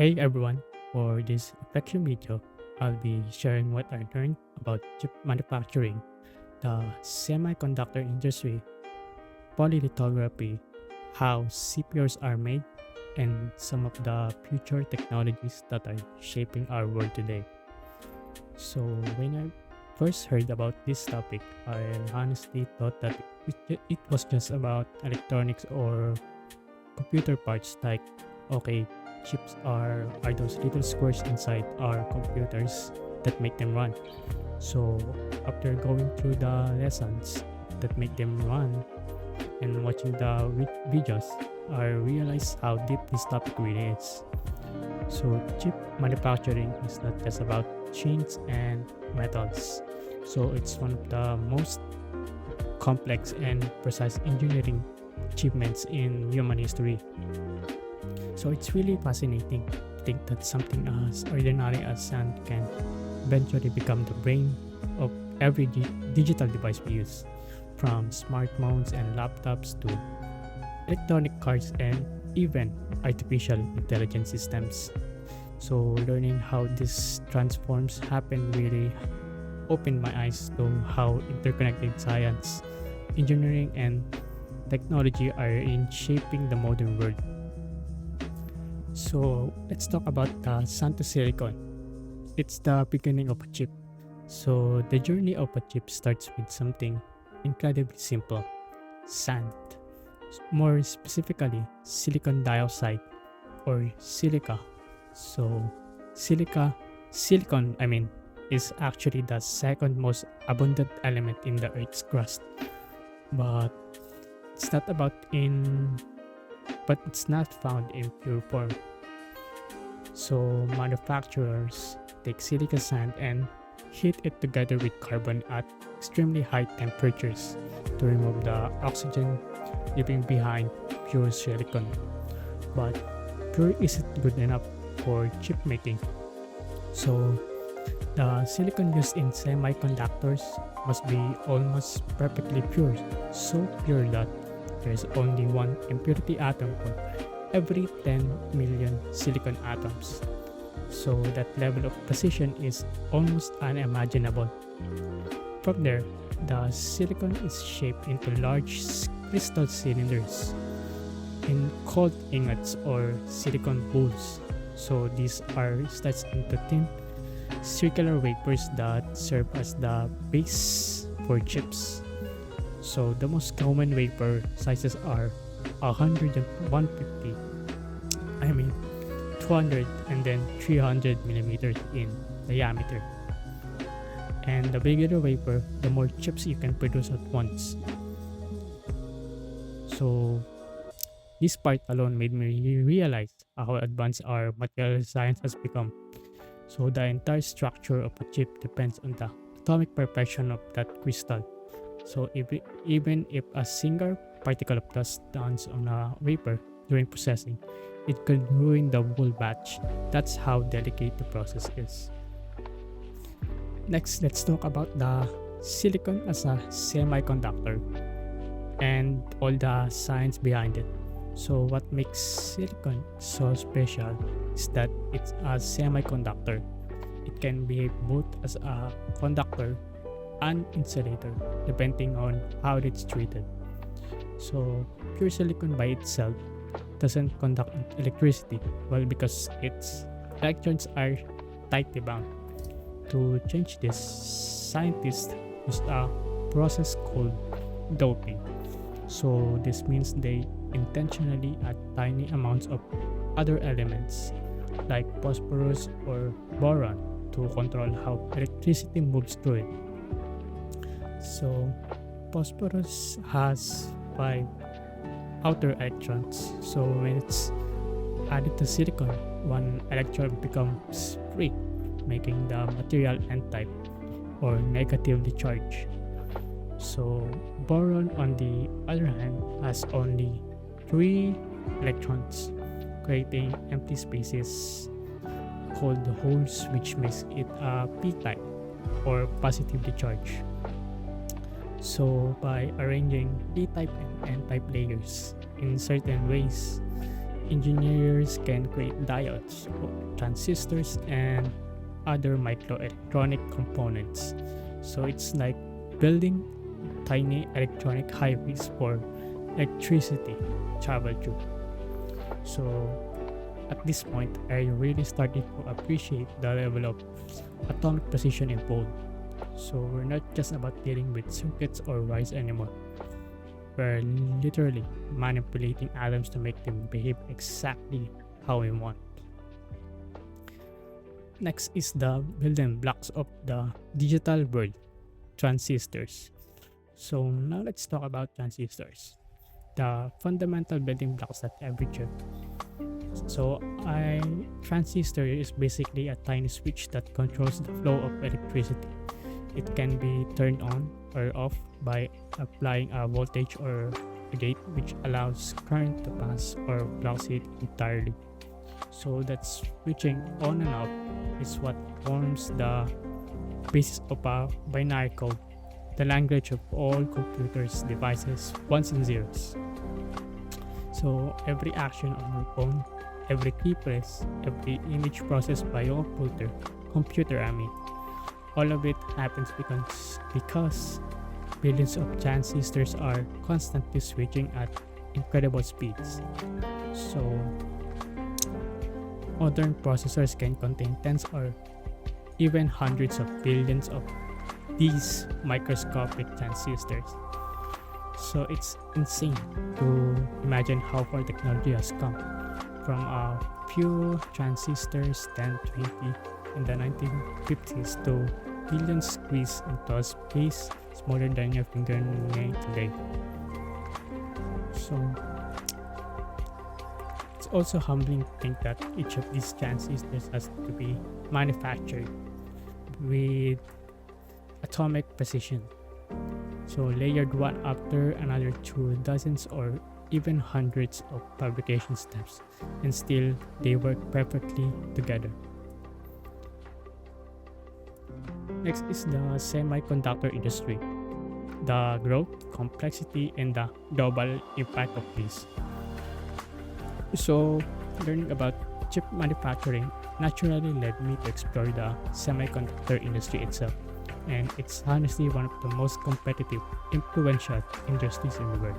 Hey everyone, for this reflection video, I'll be sharing what I learned about chip manufacturing, the semiconductor industry, polylithography, how CPUs are made, and some of the future technologies that are shaping our world today. So, when I first heard about this topic, I honestly thought that it was just about electronics or computer parts like, okay, chips are those little squares inside our computers that make them run. So after going through the lessons that make them run and watching the videos, I realized how deep this topic really is. So chip manufacturing is not just about chains and metals. So it's one of the most complex and precise engineering achievements in human history. So it's really fascinating to think that something as ordinary as sand can eventually become the brain of every digital device we use, from smartphones and laptops to electronic cars and even artificial intelligence systems. So learning how this transforms happen really opened my eyes to how interconnected science, engineering, and technology are in shaping the modern world. So let's talk about the Santo Silicon. It's the beginning of a chip. So the journey of a chip starts with something incredibly simple: sand. More specifically, silicon dioxide or silica. So silicon, is actually the second most abundant element in the Earth's crust. But it's not about in but it's not found in pure form. So manufacturers take silica sand and heat it together with carbon at extremely high temperatures to remove the oxygen, leaving behind pure silicon. But pure isn't good enough for chip making. So the silicon used in semiconductors must be almost perfectly pure, so pure that there's only one impurity atom for every 10 million silicon atoms. So that level of precision is almost unimaginable. From there, the silicon is shaped into large crystal cylinders in called ingots or silicon bowls. So these are sliced into thin circular wafers that serve as the base for chips. So the most common wafer sizes are 100 and 150, 200 and then 300 millimeters in diameter. And the bigger the wafer, the more chips you can produce at once. So this part alone made me realize how advanced our material science has become. So the entire structure of a chip depends on the atomic perfection of that crystal. So even if a single particle of dust lands on a wafer during processing, it could ruin the whole batch. That's how delicate the process is. Next, let's talk about the silicon as a semiconductor and all the science behind it. So what makes silicon so special is that it's a semiconductor. It can behave both as a conductor and insulator depending on how it's treated. So pure silicon by itself doesn't conduct electricity, well, because its electrons are tightly bound. To change this, scientists use a process called doping. So this means they intentionally add tiny amounts of other elements like phosphorus or boron to control how electricity moves through it. So phosphorus has 5 outer electrons. So when it's added to silicon, one electron becomes free, making the material n-type or negatively charged. So boron on the other hand has only 3 electrons, creating empty spaces called holes, which makes it a p-type or positively charged. So by arranging p-type and n-type layers in certain ways, engineers can create diodes, transistors, and other microelectronic components. So it's like building tiny electronic highways for electricity travel through. So at this point, I really started to appreciate the level of atomic precision involved. So we're not just about dealing with circuits or wires anymore. We're literally manipulating atoms to make them behave exactly how we want. Next is the building blocks of the digital world, transistors. So now let's talk about transistors, the fundamental building blocks that every chip. So a transistor is basically a tiny switch that controls the flow of electricity. It can be turned on or off by applying a voltage or a gate, which allows current to pass or blocks it entirely. So that switching on and off is what forms the basis of a binary code, the language of all computers, devices, ones and zeros. So every action on your phone, every key press, every image processed by your computer, all of it happens because billions of transistors are constantly switching at incredible speeds. So modern processors can contain tens or even hundreds of billions of these microscopic transistors. So it's insane to imagine how far technology has come from a few transistors 10, 20 in the 1950s to billions squeezed into a space smaller than your fingernail today. So it's also humbling to think that each of these transistors has to be manufactured with atomic precision. So layered one after another through dozens or even hundreds of fabrication steps, and still they work perfectly together. Next is the semiconductor industry, the growth, complexity, and the global impact of this. So learning about chip manufacturing naturally led me to explore the semiconductor industry itself, and it's honestly one of the most competitive, influential industries in the world.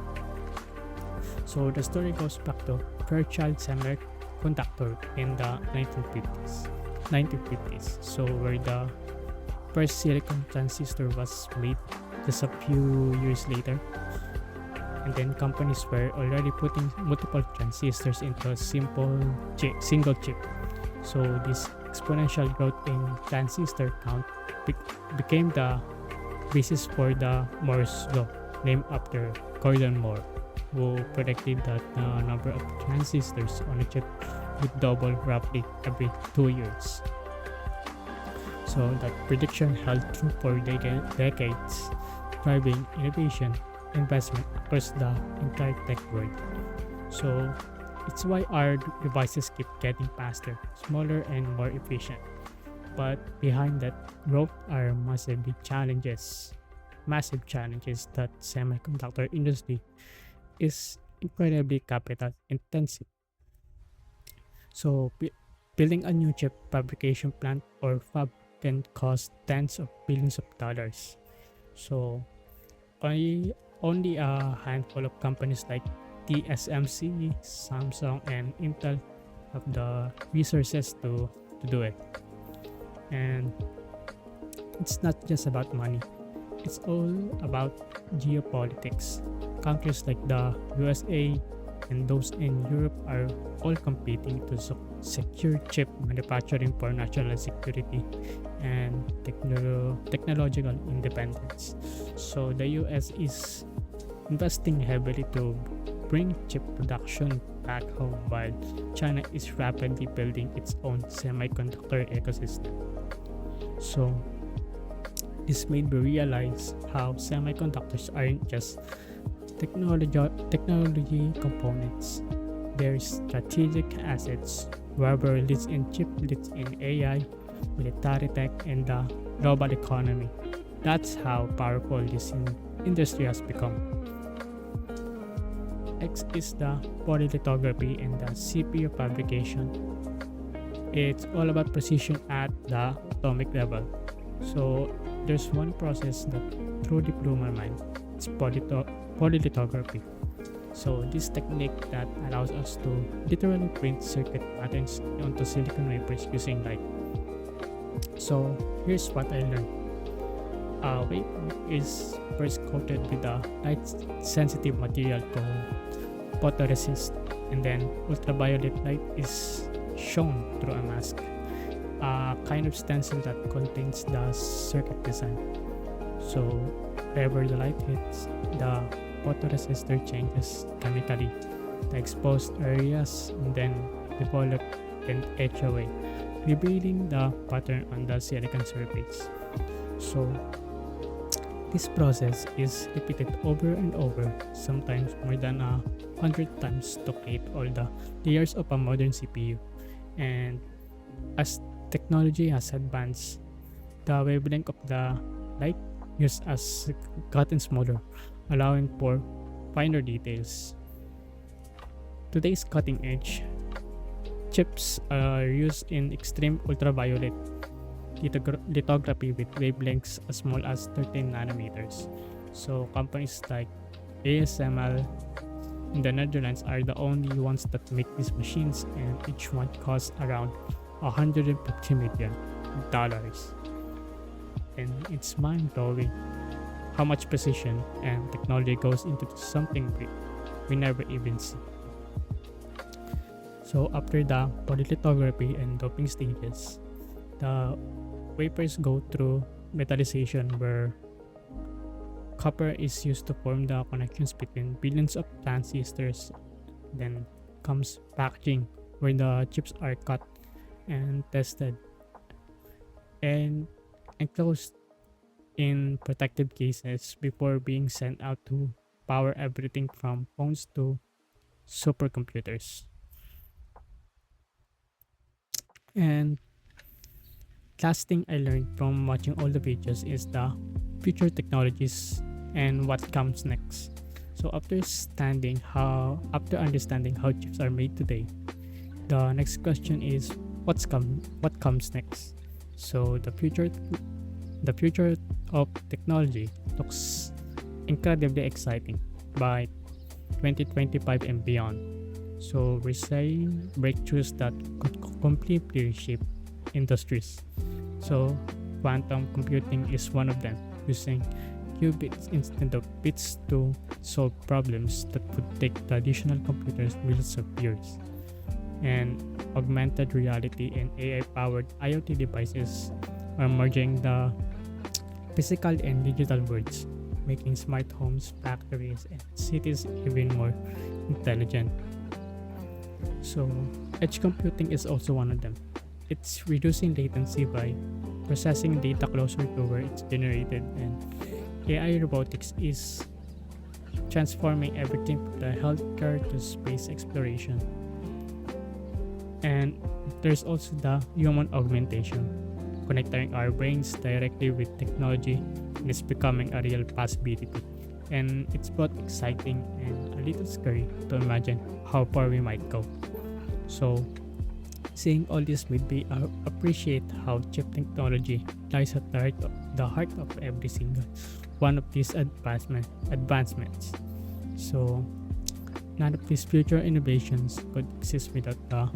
So the story goes back to Fairchild Semiconductor in the 1950s. So where the first silicon transistor was made just a few years later, and then companies were already putting multiple transistors into a single chip. So this exponential growth in transistor count became the basis for the Moore's law, named after Gordon Moore, who predicted that the number of transistors on a chip would double roughly every 2 years. So that prediction held true for decades, driving innovation, investment across the entire tech world. So it's why our devices keep getting faster, smaller, and more efficient. But behind that growth are massive challenges that semiconductor industry is incredibly capital intensive. So building a new chip fabrication plant or fab can cost tens of billions of dollars. So only a handful of companies like TSMC, Samsung, and Intel have the resources to do it. And it's not just about money, it's all about geopolitics. Countries like the USA and those in Europe are all competing to secure chip manufacturing for national security and technological independence. So the US is investing heavily to bring chip production back home, while China is rapidly building its own semiconductor ecosystem. So this made me realize how semiconductors aren't just technology components. They're strategic assets. Wherever leads in chip leads in AI, military tech, and the global economy. That's how powerful this industry has become. X is the polylithography and the CPU fabrication. It's all about precision at the atomic level. So there's one process that truly blew my mind. It's polylithography. So this technique that allows us to literally print circuit patterns onto silicon wafers using light. So here's what I learned. A wafer is first coated with a light sensitive material called photoresist, and then ultraviolet light is shown through a mask, a kind of stencil that contains the circuit design. So wherever the light hits, the photoresistor changes chemically. The exposed areas and then develop and etch away, revealing the pattern on the silicon surface. So this process is repeated over and over, sometimes more than 100 times to create all the layers of a modern CPU. And as technology has advanced, the wavelength of the light used has gotten smaller, allowing for finer details. Today's cutting edge chips are used in extreme ultraviolet lithography with wavelengths as small as 13 nanometers. So companies like ASML in the Netherlands are the only ones that make these machines, and each one costs around $150 million. And it's mind-blowing how much precision and technology goes into something we never even see. So after the polylithography and doping stages, the wafers go through metallization, where copper is used to form the connections between billions of transistors. Then comes packaging, where the chips are cut and tested and enclosed in protective cases before being sent out to power everything from phones to supercomputers. And last thing I learned from watching all the videos is the future technologies and what comes next. So after understanding how chips are made today, the next question is what comes next. So the future of technology looks incredibly exciting by 2025 and beyond. So we're seeing breakthroughs that could completely reshape industries. So quantum computing is one of them, using qubits instead of bits to solve problems that would take traditional computers millions of years. And augmented reality and AI-powered IoT devices are merging the physical and digital worlds, making smart homes, factories, and cities even more intelligent. So edge computing is also one of them. It's reducing latency by processing data closer to where it's generated, and AI robotics is transforming everything from the healthcare to space exploration. And there's also the human augmentation, connecting our brains directly with technology, and it's becoming a real possibility. And it's both exciting and a little scary to imagine how far we might go. So seeing all this made me appreciate how chip technology lies at the heart of every single one of these advancements. So none of these future innovations could exist without the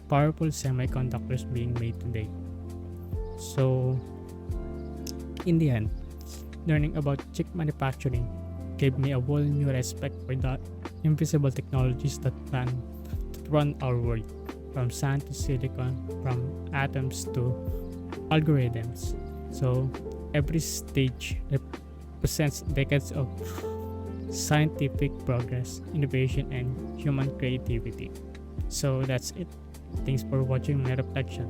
powerful semiconductors being made today. So in the end, learning about chip manufacturing gave me a whole new respect for the invisible technologies that plan to run our world, from sand to silicon, from atoms to algorithms. So every stage represents decades of scientific progress, innovation, and human creativity. So that's it. Thanks for watching my reflection.